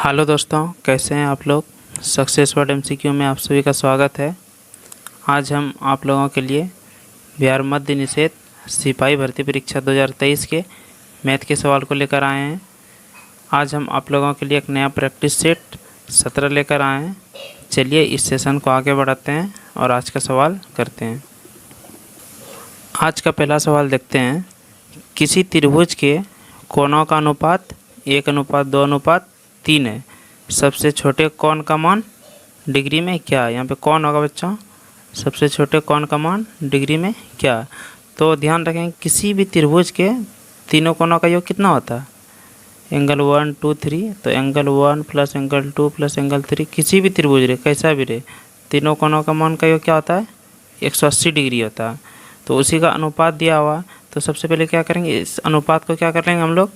Hello दोस्तों, कैसे हैं आप लोग। सक्सेस वर्ड एमसीक्यू में आप सभी का स्वागत है। आज हम आप लोगों के लिए बिहार मध्य निषेध सिपाही भर्ती परीक्षा 2023 के मैथ के सवाल को लेकर आए हैं। आज हम आप लोगों के लिए एक नया प्रैक्टिस सेट 17 लेकर आए हैं। चलिए इस सेशन को आगे बढ़ाते हैं और आज का सवाल करते हैं। आज का पहला सवाल देखते हैं। किसी त्रिभुज के कोणों का अनुपात 1:2:3 है। सबसे छोटे कोण का मान डिग्री में क्या है। यहाँ पे कौन होगा बच्चों, सबसे छोटे कोण का मान डिग्री में क्या है। तो ध्यान रखें, किसी भी त्रिभुज के तीनों कोणों का योग कितना होता है, एंगल 1 2 3। तो angle 1 plus angle 2 plus angle 3, किसी भी त्रिभुज रहे कैसा भी रहे, तीनों कोणों का मान का योग क्या होता है, 180 डिग्री होता है। तो उसी का अनुपात दिया हुआ। तो सबसे पहले क्या करेंगे, इस अनुपात को क्या कर लेंगे हम लोग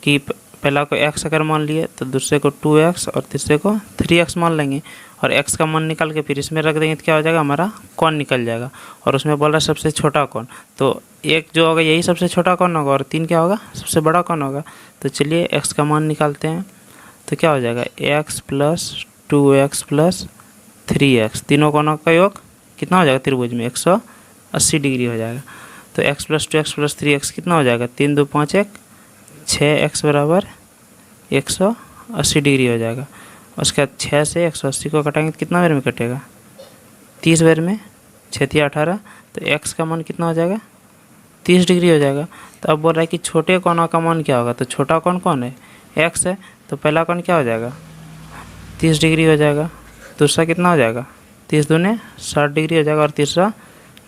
कि पहला को x अगर मान लिए तो दूसरे को 2x और तीसरे को 3x मान लेंगे और x का मान निकाल के फिर इसमें रख देंगे तो क्या हो जाएगा, हमारा कोण निकल जाएगा। और उसमें बोल रहा है सबसे छोटा कोण, तो एक जो होगा यही सबसे छोटा कोण होगा और 3 क्या होगा, सबसे बड़ा कोण होगा। तो चलिए x का मान निकालते हैं। तो क्या हो जाएगा, x plus 2x plus 3x, तीनों कोणों का योग कितना हो जाएगा त्रिभुज में, 180 डिग्री हो जाएगा। तो x plus 2x plus 3x कितना हो जाएगा, 3 2 5 1 6x बराबर 180 डिग्री हो जाएगा। उसके बाद 6 से 180 को कटाएंगे तो कितना बार में कटेगा, 30 बार में, 6 3 18। तो x का मान कितना हो जाएगा, 30 डिग्री हो जाएगा। तो अब बोल रहा है कि छोटे कोणों का मान क्या होगा। तो छोटा कोण कौन है, x है। तो पहला कोण क्या हो जाएगा, 30 डिग्री हो जाएगा। दूसरा कितना हो जाएगा, 30 दूने 60 डिग्री हो जाएगा और तीसरा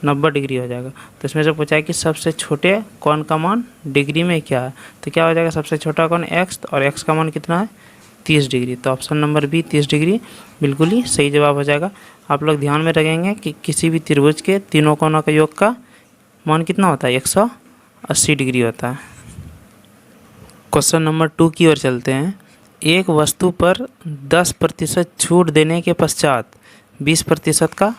90 डिग्री हो जाएगा। तो इसमें से पूछा है कि सबसे छोटे कोण का मान डिग्री में क्या है। तो क्या हो जाएगा, सबसे छोटा कोण x और x का मान कितना है, 30 डिग्री। तो ऑप्शन नंबर बी 30 डिग्री बिल्कुल ही सही जवाब हो जाएगा। आप लोग ध्यान में रखेंगे कि किसी भी त्रिभुज के तीनों कोणों का योग का मान कितना होता है, 180 डिग्री होता है। क्वेश्चन नंबर 2 की ओर चलते हैं। एक वस्तु पर 10% छूट देने के पश्चात 20% का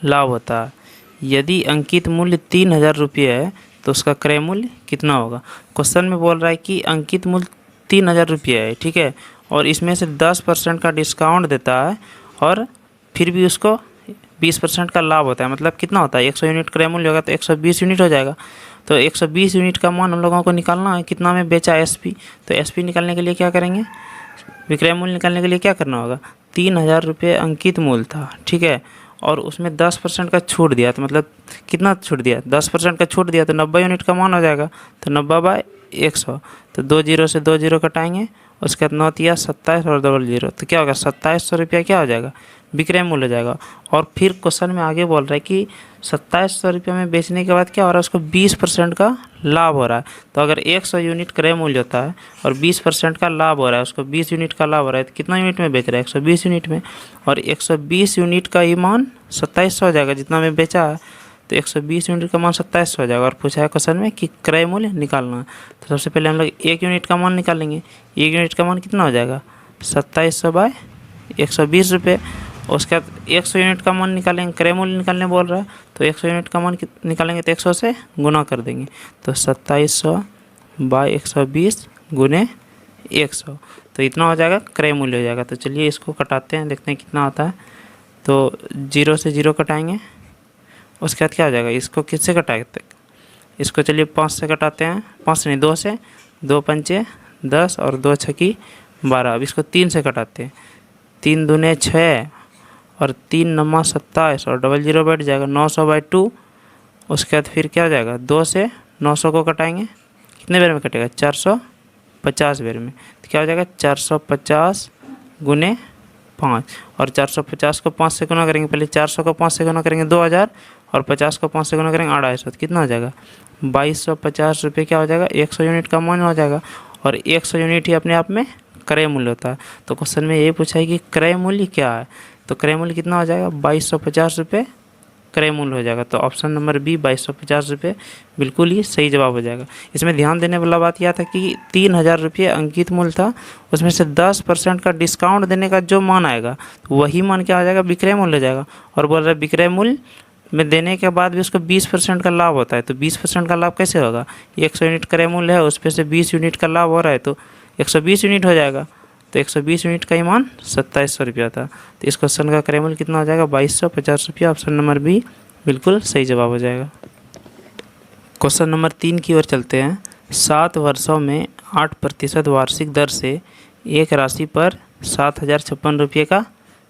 लाभ होता है। यदि अंकित मूल्य 3000 रुपये है तो उसका क्रय मूल्य कितना होगा। क्वेश्चन में बोल रहा है कि अंकित मूल्य 3000 रुपये है, ठीक है, और इसमें से 10% का डिस्काउंट देता है और फिर भी उसको 20% का लाभ होता है। मतलब कितना होता है, 100 यूनिट क्रय मूल्य होगा तो 120 यूनिट हो जाएगा। तो 120 यूनिट का मान हम लोगों को निकालना है, कितना में बेचा SP। तो SP निकालने के लिए क्या करेंगे, विक्रय मूल्य निकालने के लिए क्या करना होगा, 3000 रुपये अंकित मूल्य था, ठीक है, और उसमें 10% का छूट दिया। तो मतलब कितना छूट दिया, 10% का छूट दिया तो 90 यूनिट का मान हो जाएगा। तो 90/100, तो 2 जीरो से 2 जीरो कटाएंगे, उसके बाद 9 तिया 27 और डबल जीरो, तो क्या होगा, 2700 रुपया क्या हो जाएगा, विक्रय मूल्य हो जाएगा। और फिर क्वेश्चन में आगे बोल रहा है कि 2700 रुपये में बेचने के बाद क्या हो रहा है, उसको 20% का लाभ हो रहा है। तो अगर 100 यूनिट क्रय मूल्य होता है और 20% का लाभ हो रहा है, उसको 20 यूनिट का लाभ हो रहा है, तो कितना यूनिट में बेच रहा है, 120 यूनिट में। और 120 यूनिट का ही मान 2700 हो जाएगा जितना में बेचा है। तो 120 यूनिट का मान 2700 हो जाएगा। और पूछा है क्वेश्चन में कि क्रय मूल्य निकालना है। तो सबसे पहले हम लोग 1 यूनिट का मान निकालेंगे। 1 यूनिट का मान कितना हो जाएगा, 2700/120 रुपये। उसके बाद 100 यूनिट का मान निकालेंगे, क्रय मूल्य निकालने बोल रहा है, तो 100 यूनिट का मान निकालेंगे तो 100 से गुना कर देंगे। तो 2700/120 गुने 100, तो इतना हो जाएगा, क्रय मूल्य हो जाएगा। तो चलिए इसको कटाते हैं, देखते हैं कितना आता है। तो 0 से 0 कटाएंगे, उसके बाद क्या हो जाएगा, इसको किससे कटाएंगे, इसको चलिए 5 से कटाते हैं, 5 से नहीं 2 से, 2 पंचे 10 और 2 छकी 12। अब इसको 3 से कटाते हैं, 3 दूने 6 और 3 9 27 और डबल जीरो बैठ जाएगा, 900/2। उसके बाद फिर क्या हो जाएगा, 2 से 900 को कटाएंगे, कितने बार में कटेगा, 450 बार में। तो क्या हो जाएगा, 450 गुने 5। और 450 को 5 से गुना करेंगे, पहले 400 को 5 से गुना करेंगे 2000 और 50 को 5 से गुना करेंगे 250, तो कितना हो जाएगा, 2250 रुपये क्या हो जाएगा, 100 यूनिट का मान हो जाएगा। और 100 यूनिट ही अपने आप में क्रय मूल्य होता है। तो क्वेश्चन में ये पूछा है कि क्रय मूल्य क्या है। तो क्रय मूल्य कितना हो जाएगा, 2250 रुपये क्रय मूल्य हो जाएगा। तो ऑप्शन नंबर बी 2250 रुपये बिल्कुल ही सही जवाब हो जाएगा। इसमें ध्यान देने वाला बात यह था कि 3000 रुपये अंकित मूल्य था, उसमें से 10% का डिस्काउंट देने का जो मान आएगा वही मान क्या हो जाएगा, विक्रय मूल्य हो जाएगा। और बोल रहा है विक्रय मूल्य में देने के बाद भी उसको 20% का लाभ होता है। तो 20% का लाभ कैसे होगा, 100 यूनिट क्रय मूल्य है, उस पर से 20 यूनिट का लाभ हो रहा है तो 120 यूनिट हो जाएगा। तो 120 यूनिट का ही मान 2700 रुपया था। तो इस क्वेश्चन का क्रय मूल्य कितना हो जाएगा 2250 रुपया। ऑप्शन नंबर बी बिल्कुल सही जवाब हो जाएगा। क्वेश्चन नंबर 3 की ओर चलते हैं। 7 वर्षों में 8% वार्षिक दर से एक राशि पर 7056 रुपये का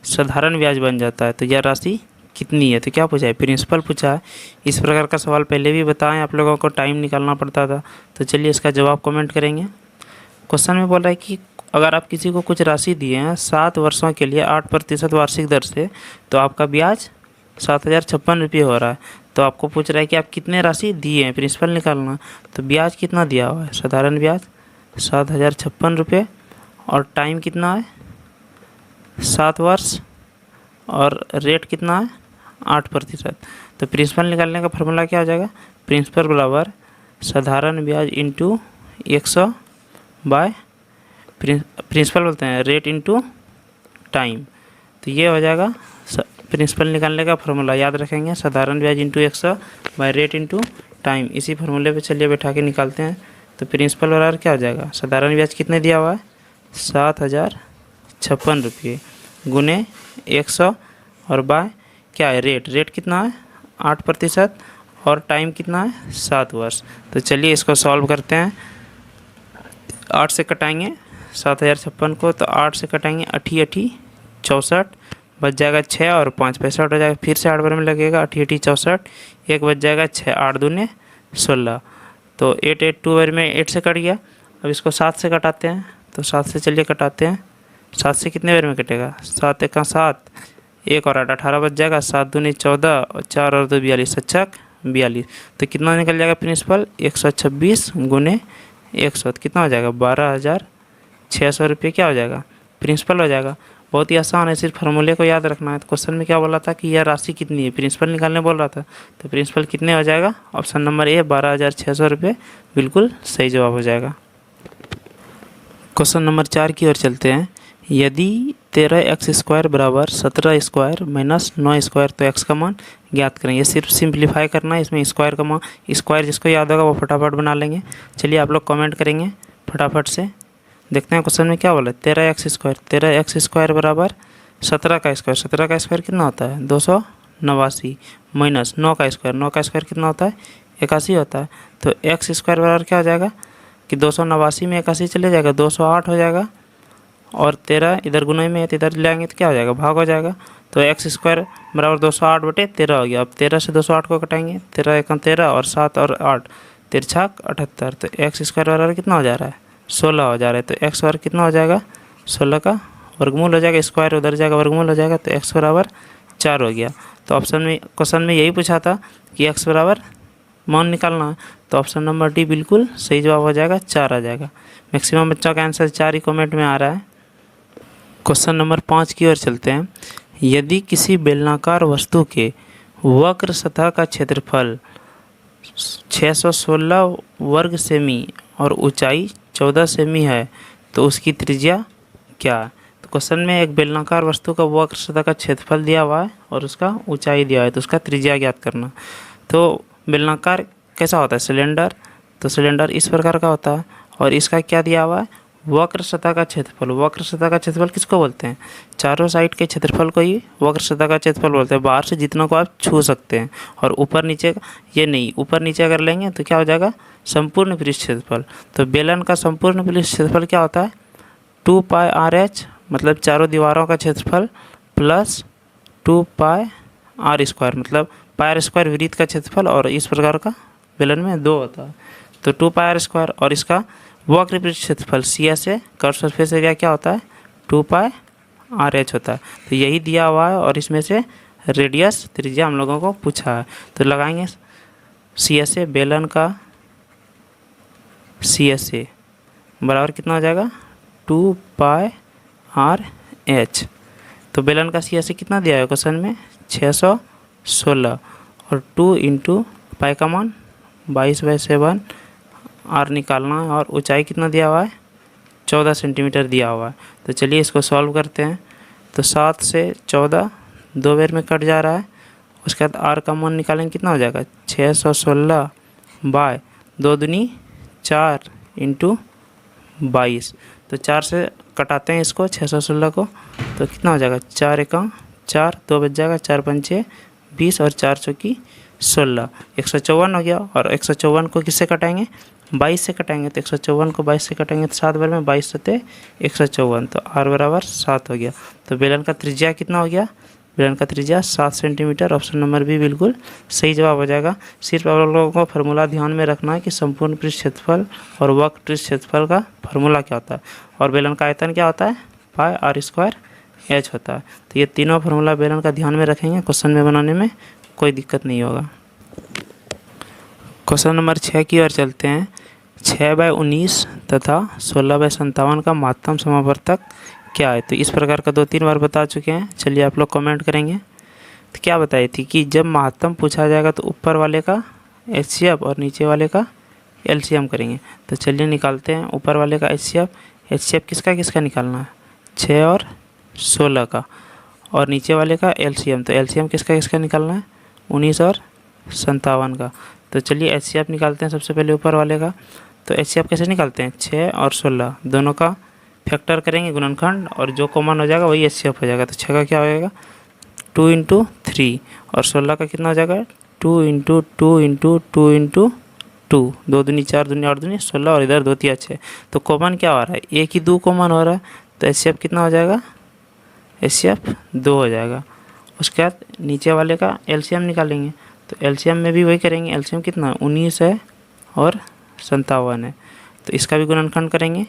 साधारण ब्याज बन जाता है, तो यह राशि कितनी है? तो क्या पूछा है? प्रिंसिपल पूछा है। इस प्रकार का सवाल पहले भी बताएं, आप लोगों को टाइम निकालना पड़ता था। तो चलिए इसका जवाब कमेंट करेंगे। क्वेश्चन में बोल रहा है कि अगर आप किसी को कुछ राशि दिए हैं 7 वर्षों के लिए 8% वार्षिक दर से, तो आपका ब्याज 7056 रुपये हो रहा है। तो आपको पूछ रहा है कि आप कितने राशि दिए हैं, प्रिंसिपल निकालना। तो ब्याज कितना दिया हुआ है? साधारण ब्याज 7056 रुपये, और टाइम कितना है 7 वर्ष, और रेट कितना है 8%। तो प्रिंसिपल निकालने का फॉर्मूला क्या हो जाएगा? प्रिंसिपल बराबर साधारण ब्याज इंटू 100 बाय प्रिंसिपल बोलते हैं रेट इंटू टाइम। तो ये हो जाएगा प्रिंसिपल निकालने का फॉर्मूला, याद रखेंगे, साधारण ब्याज into 100 by rate into time. इसी फार्मूले पे चलिए बैठा के निकालते हैं। तो प्रिंसिपल बराबर क्या हो जाएगा? साधारण ब्याज कितने दिया हुआ है 7056 रुपये गुने 100, और बाय क्या है रेट कितना है 8%, और टाइम कितना है 7 वर्ष। तो चलिए इसको सॉल्व करते हैं। 8 से कटाएंगे 7056 को, तो 8 से कटाएंगे 8 8 64, बच जाएगा 6 और 5 65 हो जाएगा। फिर से 8 बार में लगेगा 8 8 64, एक बच जाएगा 6 8 दूने 16। तो 8 8 2 बार में 8 से कट गया। अब इसको 7 से कटाते हैं। तो 7 से चलिए कटाते हैं। 7 से कितने बार में कटेगा? 7 1 7, 1 और 8 18 बच जाएगा। 7 दूनी 14 और 4 और 2 42, 42। तो कितना निकल जाएगा प्रिंसिपल? 126 गुने 100, तो कितना हो जाएगा 12600 रुपये क्या हो जाएगा? प्रिंसिपल हो जाएगा। बहुत ही आसान है, सिर्फ फार्मूले को याद रखना है। तो क्वेश्चन में क्या बोला था कि यह राशि कितनी है, प्रिंसिपल निकालने बोल रहा था। तो प्रिंसिपल कितने हो जाएगा? ऑप्शन नंबर ए 12600 रुपये बिल्कुल सही जवाब हो जाएगा। क्वेश्चन नंबर 4 की ओर चलते हैं। यदि 13x² बराबर 17² माइनस 9², तो x का मान ज्ञात करें। ये सिर्फ सिंप्लीफाई करना है, इसमें स्क्वायर का मान स्क्वायर जिसको याद होगा वो फटाफट बना लेंगे। चलिए आप लोग कमेंट करेंगे फटाफट से। देखते हैं क्वेश्चन में क्या बोला। 13x² बराबर 17 का स्क्वायर, 17 का स्क्वायर कितना होता है 289, माइनस 9 का स्क्वायर कितना होता है 81 होता है। तो x² बराबर क्या हो जाएगा कि 289 में 81 चले जाएगा 208 हो जाएगा, और 13 इधर गुना में है तो इधर ले आएंगे तो क्या हो जाएगा भाग हो जाएगा। तो x² बराबर 208 बटे 13 हो गया। अब 13 से 208 को कटाएंगे, 13 1 13 और 7 और 8 13 78। तो x² बराबर कितना हो जा रहा है 16 हो जा रहा है। तो x बराबर कितना हो जाएगा 16 का वर्गमूल हो जाएगा, स्क्वायर उधर जाएगा वर्गमूल हो जाएगा, तो x बराबर 4 हो गया। तो ऑप्शन में क्वेश्चन में यही पूछा था कि x बराबर मान निकालना है। तो ऑप्शन नंबर डी बिल्कुल सही जवाब हो जाएगा, 4 आ जाएगा। मैक्सिमम बच्चों का आंसर 4 ही कमेंट में आ रहा है। क्वेश्चन नंबर 5 की ओर चलते हैं। यदि किसी बेलनाकार वस्तु के वक्र सतह का क्षेत्रफल 616 वर्ग सेमी और ऊंचाई 14 सेमी है, तो उसकी त्रिज्या क्या है? तो क्वेश्चन में एक बेलनाकार वस्तु का वक्र सतह का क्षेत्रफल दिया हुआ है और उसका ऊंचाई दिया है, तो उसका त्रिज्या ज्ञात करना। तो बेलनाकार कैसा होता है सिलेंडर, तो सिलेंडर इस प्रकार का होता है, और इसका क्या दिया हुआ है वक्र सतह का क्षेत्रफल। वक्र सतह का क्षेत्रफल किसको बोलते हैं? चारों साइड के क्षेत्रफल को ही वक्र सतह का क्षेत्रफल बोलते हैं। बाहर से जितना को आप छू सकते हैं, और ऊपर नीचे ये नहीं, ऊपर नीचे अगर लेंगे तो क्या हो जाएगा संपूर्ण पृष्ठ क्षेत्रफल। तो बेलन का संपूर्ण पृष्ठ क्षेत्रफल क्या होता है 2πr/h, मतलब चारों दीवारों का क्षेत्रफल, प्लस 2πr², मतलब πr² वृत्त का क्षेत्रफल, और इस प्रकार का बेलन में 2 होता है। तो 2πr², और इसका वक्र पृष्ठ क्षेत्रफल CS से कर्व सरफेस एरिया क्या होता है 2πr/h होता है। तो यही दिया हुआ है, और इसमें से रेडियस त्रिज्या हम लोगों को पूछा है। तो लगाएंगे CS से बेलन का CS से बराबर कितना हो जाएगा 2πr/h। तो बेलन का CS से कितना दिया है क्वेश्चन में 616, और 2 × पाई का मान 22/7 R निकालना है, और ऊंचाई कितना दिया हुआ है 14 सेंटीमीटर दिया हुआ है। तो चलिए इसको सॉल्व करते हैं। तो 7 से 14 2 बार में कट जा रहा है, उसके बाद R का मान निकालेंगे कितना हो जाएगा 616 बाय 2 दूनी 4 × 22। तो 4 से कटाते हैं इसको 616 को, तो कितना हो जाएगा 4 एका 4, 2 बच जाएगा, 4 पंचे 20 और 4 चौकी 16, 154 हो गया। और 154 को किससे कटाएंगे 22 से कटाएंगे, तो 154 को 22 से कटाएंगे तो 7 बार में 22 सते 154, तो r बराबर 7 हो गया। तो बेलन का त्रिज्या कितना हो गया, बेलन का त्रिज्या 7 सेंटीमीटर। ऑप्शन नंबर बी बिल्कुल सही जवाब हो जाएगा। सिर्फ आप लोगों को फार्मूला ध्यान में रखना है कि संपूर्ण पृष्ठ क्षेत्रफल और वक्र पृष्ठ क्षेत्रफल का फार्मूला क्या होता है और बेलन का आयतन क्या होता है पाई r स्क्वायर h होता है। तो ये तीनों फार्मूला बेलन का ध्यान में रखेंगे, क्वेश्चन में बनाने में कोई दिक्कत नहीं होगा। क्वेश्चन नंबर 6 की ओर चलते हैं। 6/19 तथा 16/57 का महत्तम समावर्तक क्या है। तो इस प्रकार का 2-3 बार बता चुके हैं, चलिए आप लोग कमेंट करेंगे। तो क्या बताई थी कि जब महत्तम पूछा जाएगा तो ऊपर वाले का HCF और नीचे वाले का LCM करेंगे। तो चलिए निकालते हैं ऊपर वाले का HCF किसका किसका निकालना है 6 और 16 का, और नीचे वाले का LCM, तो LCM किसका किसका निकालना है 19 और 57 का। तो चलिए HCF निकालते हैं सबसे पहले ऊपर वाले का। तो HCF कैसे निकालते हैं 6 और 16 दोनों का फैक्टर करेंगे गुणनखंड, और जो कॉमन हो जाएगा वही HCF हो जाएगा। तो 6 का क्या हो जाएगा 2 × 3 और 16 का कितना हो जाएगा 2 × 2 × 2 × 2, 2 दूनी 4 दूनी 8 दूनी 16 और इधर 2 3 6। तो कॉमन क्या हो रहा है एक ही 2 कॉमन हो रहा है, तो HCF कितना हो जाएगा HCF 2 हो जाएगा। उसके बाद नीचे वाले का LCM निकालेंगे, तो LCM में भी वही करेंगे। LCM कितना 19 है और 57 है, तो इसका भी गुणनखंड करेंगे।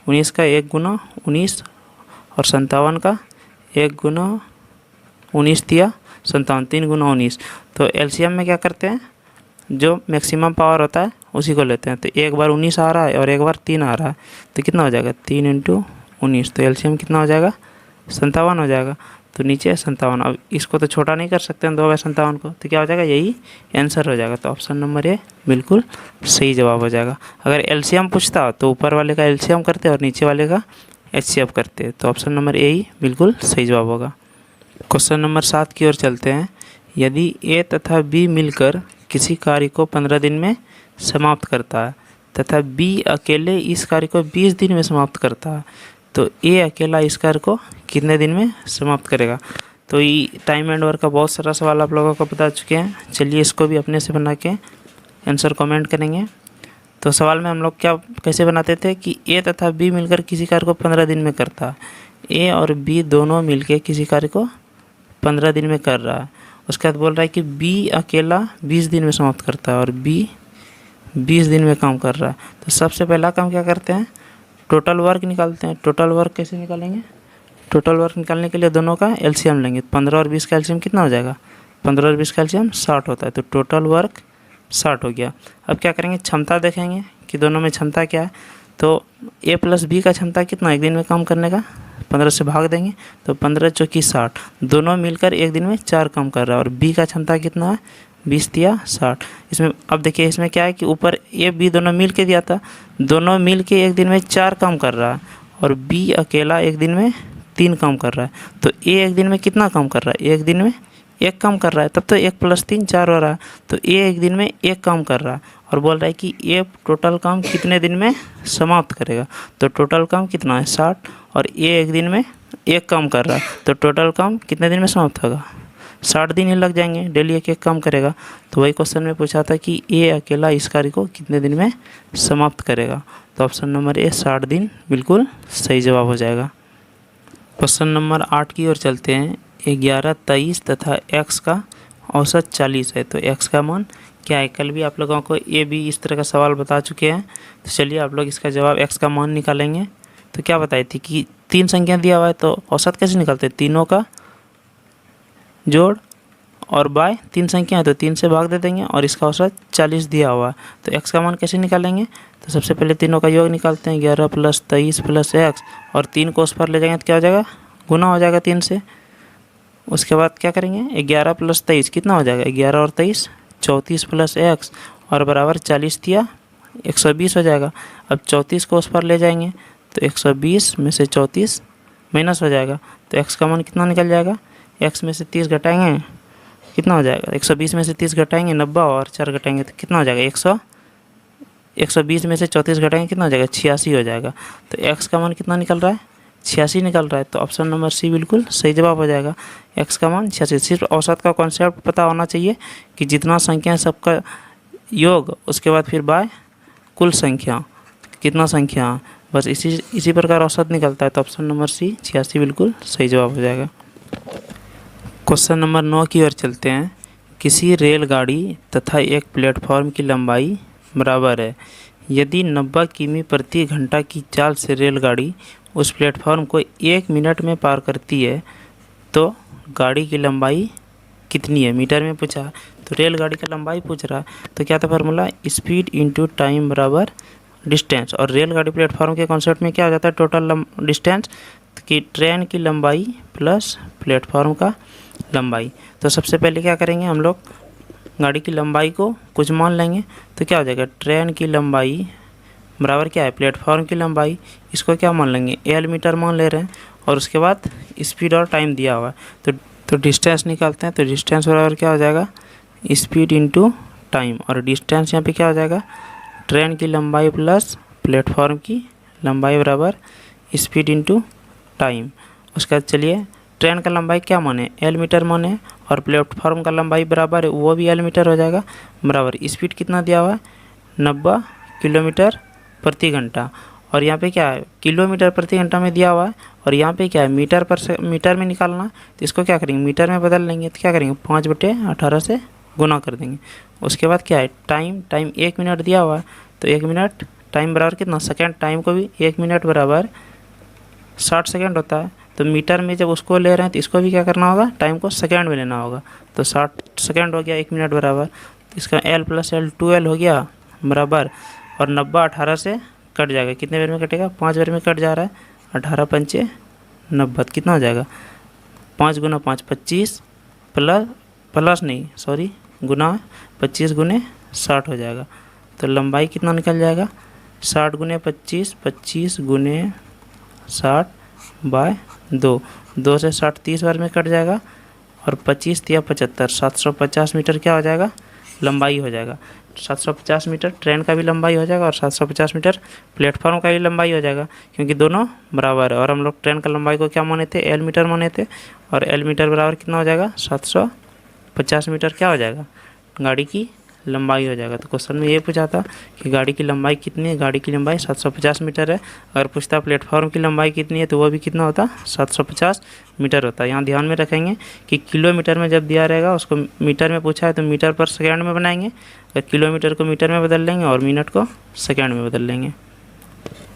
19 का 1 × 19 और 57 का 1 × 19 दिया 57, 3 × 19। तो LCM में क्या करते हैं जो मैक्सिमम पावर होता है उसी को लेते हैं। तो एक बार 19 आ रहा है और एक बार 3 आ रहा है, तो कितना हो जाएगा 3 × 19, तो LCM कितना हो जाएगा 57 हो जाएगा। तो नीचे 57, अब इसको तो छोटा नहीं कर सकते हैं 2/57 को, तो क्या हो जाएगा यही आंसर हो जाएगा। तो ऑप्शन नंबर ए बिल्कुल सही जवाब हो जाएगा। अगर LCM पूछता तो ऊपर वाले का LCM करते और नीचे वाले का HCF करते, तो ऑप्शन नंबर ए ही बिल्कुल सही जवाब होगा। क्वेश्चन नंबर 7 की ओर चलते हैं। यदि A तथा B मिलकर किसी कार्य को 15 दिन में समाप्त करता है तथा B अकेले इस कार्य को 20 दिन में समाप्त करता है, तो A अकेला इस कार्य को कितने दिन में समाप्त करेगा। तो ये टाइम एंड वर्क का बहुत सारा सवाल आप लोगों को बता चुके हैं। चलिए इसको भी अपने से बना के आंसर कमेंट करेंगे। तो सवाल में हम लोग क्या कैसे बनाते थे कि A तथा B मिलकर किसी कार्य को 15 दिन में करता है। A और B दोनों मिलकर किसी कार्य को 15 दिन में कर रहा है। उसके बाद बोल रहा है कि B अकेला 20 दिन में समाप्त करता है और B 20 दिन में काम कर रहा है। तो सबसे पहला काम क्या करते हैं टोटल वर्क निकालते हैं। टोटल वर्क कैसे निकालेंगे, टोटल वर्क निकालने के लिए दोनों का LCM लेंगे। 15 और 20 का LCM कितना हो जाएगा 15 और 20 का LCM 60 होता है, तो टोटल वर्क 60 हो गया। अब क्या करेंगे क्षमता देखेंगे कि दोनों में क्षमता क्या है। तो A + B का क्षमता कितना एक दिन में काम करने का 15 से भाग देंगे, तो 15 चौकी 60, दोनों मिलकर एक दिन में 4 काम कर रहा है। और B का क्षमता कितना है 20 दिया 60। इसमें अब देखिए इसमें क्या है कि ऊपर A B दोनों मिल के दिया था, दोनों मिल के एक दिन में 4 काम कर रहा है और B अकेला एक दिन में 3 काम कर रहा है। तो A एक दिन में कितना काम कर रहा है एक दिन में 1 काम कर रहा है, तब तो 1 + 3 4 हो रहा है। तो A एक दिन में 1 काम कर रहा है और बोल रहा है कि A टोटल काम कितने दिन में समाप्त करेगा। तो टोटल काम कितना है 60 और A एक दिन में 1 काम कर रहा है, तो टोटल काम कितने दिन में समाप्त होगा 60 दिन ही लग जाएंगे, डेली 1 काम करेगा। तो वही क्वेश्चन में पूछा था कि A अकेला इस कार्य को कितने दिन में समाप्त करेगा। तो ऑप्शन नंबर ए 60 दिन बिल्कुल सही जवाब हो जाएगा। क्वेश्चन नंबर 8 की ओर चलते हैं। 11, 23 तथा x का औसत 40 है, तो x का मान क्या है। कल भी आप लोगों को A B इस तरह का सवाल बता चुके हैं। तो चलिए आप लोग इसका जवाब x का मान निकालेंगे। तो क्या बताई थी कि 3 संख्या दिया हुआ है, तो औसत कैसे निकालते हैं तीनों का जोड़ और बाय 3 संख्या है तो 3 से भाग दे देंगे और इसका औसत 40 दिया हुआ है। तो x का मान कैसे निकालेंगे, तो सबसे पहले तीनों का योग निकालते हैं 11 + 23 + x, और 3 को उस पर ले जाएंगे तो क्या हो जाएगा गुना हो जाएगा 3 से। उसके बाद क्या करेंगे 11 + 23 कितना हो जाएगा 11 और 23 34 + x और बराबर 40 दिया 120 हो जाएगा। अब 34 को उस पर ले जाएंगे तो 120 में से 34 माइनस हो जाएगा, तो x का मान कितना निकल जाएगा। x में से 30 घटाएंगे कितना हो जाएगा 120 में से 30 घटाएंगे 90 और 4 घटाएंगे तो कितना हो जाएगा 120 में से 34 घटाएंगे कितना हो जाएगा 86 हो जाएगा। तो x का मान कितना निकल रहा है 86 निकल रहा है, तो ऑप्शन नंबर सी बिल्कुल सही जवाब हो जाएगा। x का मान 86। सिर्फ औसत का कॉन्सेप्ट पता होना चाहिए कि जितना संख्या है सबका योग, उसके बाद फिर बाय कुल संख्या, कितना संख्या, बस इसी प्रकार औसत निकलता है। तो ऑप्शन नंबर सी 86 बिल्कुल सही जवाब हो जाएगा। क्वेश्चन नंबर 9 की ओर चलते हैं। किसी रेलगाड़ी तथा एक प्लेटफॉर्म की लंबाई बराबर है। यदि 90 किमी प्रति घंटा की चाल से रेलगाड़ी उस प्लेटफॉर्म को 1 मिनट में पार करती है तो गाड़ी की लंबाई कितनी है? मीटर में पूछा, तो रेलगाड़ी की लंबाई पूछ रहा है, तो क्या था फार्मूला? स्पीड इंटू टाइम बराबर डिस्टेंस। और रेलगाड़ी प्लेटफॉर्म के कॉन्सेप्ट में क्या हो जाता है? टोटल डिस्टेंस, कि ट्रेन की लंबाई प्लस प्लेटफॉर्म का लंबाई। तो सबसे पहले क्या करेंगे हम लोग, गाड़ी की लंबाई को कुछ मान लेंगे, तो क्या हो जाएगा? ट्रेन की लंबाई बराबर क्या है? प्लेटफॉर्म की लंबाई। इसको क्या मान लेंगे? एल मीटर मान ले रहे हैं, और उसके बाद स्पीड और टाइम दिया हुआ है, तो डिस्टेंस निकालते हैं। तो डिस्टेंस बराबर क्या हो जाएगा? Speed into time. और डिस्टेंस यहाँ पे क्या हो जाएगा? ट्रेन की लंबाई प्लस प्लेटफॉर्म की लंबाई बराबर स्पीड इंटू टाइम। उसके बाद चलिए, ट्रेन का लंबाई क्या माने? एल मीटर माने, और प्लेटफॉर्म का लंबाई बराबर है वो भी एल मीटर हो जाएगा, बराबर स्पीड कितना दिया हुआ है? 90 किलोमीटर प्रति घंटा। और यहाँ पे क्या है? किलोमीटर प्रति घंटा में दिया हुआ है, और यहाँ पे क्या है? मीटर में निकालना, तो इसको क्या करेंगे? मीटर में बदल लेंगे। तो क्या करेंगे? 5/18 से गुना कर देंगे। उसके बाद क्या है? टाइम 1 मिनट दिया हुआ है, तो 1 मिनट टाइम बराबर कितना? सेकेंड। टाइम को भी 1 मिनट बराबर 60 सेकेंड होता है, तो मीटर में जब उसको ले रहे हैं तो इसको भी क्या करना होगा? टाइम को सेकेंड में लेना होगा, तो 60 सेकेंड हो गया 1 मिनट बराबर। तो इसका L + L 2L हो गया बराबर, और 90/18 से कट जाएगा। कितने बार में कटेगा? 5 बार में कट जा रहा है। 18 × 5 = 90, कितना हो जाएगा? 5 × 5 25 प्लस नहीं सॉरी गुना 25 × 60 हो जाएगा। तो लंबाई कितना निकल जाएगा? 60 × 25, 25 × 60/2। 2 से 60 30 बार में कट जाएगा, और 25 × 75 750 मीटर क्या हो जाएगा? लंबाई हो जाएगा। 750 मीटर ट्रेन का भी लंबाई हो जाएगा, और 750 मीटर प्लेटफॉर्म का भी लंबाई हो जाएगा, क्योंकि दोनों बराबर है। और हम लोग ट्रेन का लंबाई को क्या माने थे? एल मीटर माने थे, और एल मीटर बराबर कितना हो जाएगा? 750 मीटर क्या हो जाएगा? गाड़ी की लंबाई हो जाएगा। तो क्वेश्चन में ये पूछा था कि गाड़ी की लंबाई कितनी है? गाड़ी की लंबाई 750 मीटर है। अगर पूछता प्लेटफॉर्म की लंबाई कितनी है, तो वो भी कितना होता? 750 मीटर होता है। यहाँ ध्यान में रखेंगे कि किलोमीटर में जब दिया रहेगा, उसको मीटर में पूछा है तो मीटर पर सेकेंड में बनाएंगे, अगर किलोमीटर को मीटर में बदल लेंगे और मिनट को सेकेंड में बदल लेंगे।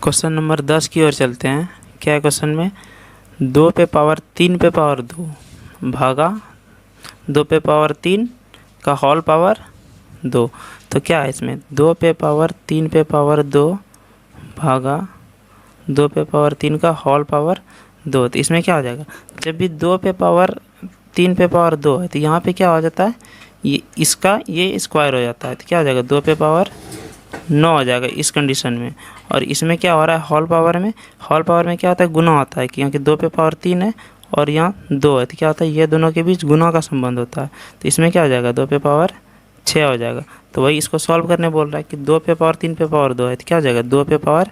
क्वेश्चन नंबर 10 की ओर चलते हैं। क्या है क्वेश्चन में? 2 पे पावर 3 पे पावर 2 भागा 2 पे पावर 3 का होल पावर 2। तो क्या है इसमें? 2 पे पावर 3 पे पावर 2 भागा 2 पे पावर 3 का होल पावर 2। तो इसमें क्या हो जाएगा? जब भी 2 पे पावर 3 पे पावर 2 है, तो यहाँ पे क्या हो जाता है? ये स्क्वायर हो जाता है, तो क्या हो जाएगा? 2 पे पावर 9 हो जाएगा इस कंडीशन में। और इसमें क्या हो रहा है? होल पावर में क्या होता है? गुना होता है, क्योंकि 2 पे पावर 3 है और यहाँ 2 है, तो क्या होता है? ये दोनों के बीच गुना का संबंध होता है। तो इसमें क्या हो जाएगा? 2 पे पावर 6 हो जाएगा। तो वही इसको सॉल्व करने बोल रहा है कि 2 पे पावर 3 पे पावर 2 है, तो क्या हो जाएगा? 2 पे पावर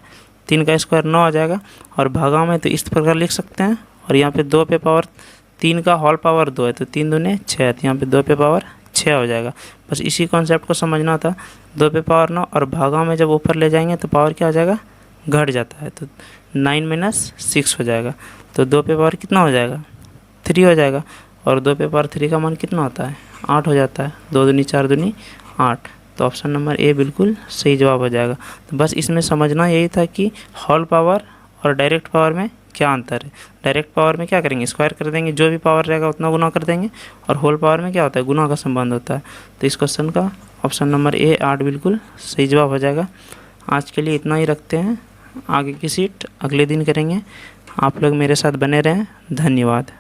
3 का स्क्वायर 9 हो जाएगा, और भागा में तो इस प्रकार लिख सकते हैं। और यहाँ पे 2 पे पावर 3 का होल पावर 2 है, तो 3 दूने 6 है, तो यहाँ पे 2 पे पावर 6 हो जाएगा। बस इसी कॉन्सेप्ट को समझना था। 2 पे पावर 9, और भागा में जब ऊपर ले जाएंगे तो पावर क्या हो जाएगा? घट जाता है, तो 9 - 6 हो जाएगा। तो 2 पे पावर कितना हो जाएगा? 3 हो जाएगा। और 2 पे पावर 3 का मान कितना होता है? 8 हो जाता है। 2 दूनी 4 दूनी 8। तो ऑप्शन नंबर ए बिल्कुल सही जवाब हो जाएगा। तो बस इसमें समझना यही था कि होल पावर और डायरेक्ट पावर में क्या अंतर है। डायरेक्ट पावर में क्या करेंगे? स्क्वायर कर देंगे, जो भी पावर रहेगा उतना गुना कर देंगे, और होल पावर में क्या होता है? गुना का संबंध होता है। तो इस क्वेश्चन का ऑप्शन नंबर ए 8 बिल्कुल सही जवाब हो जाएगा। आज के लिए इतना ही रखते हैं, आगे की सीट अगले दिन करेंगे। आप लोग मेरे साथ बने रहें। धन्यवाद।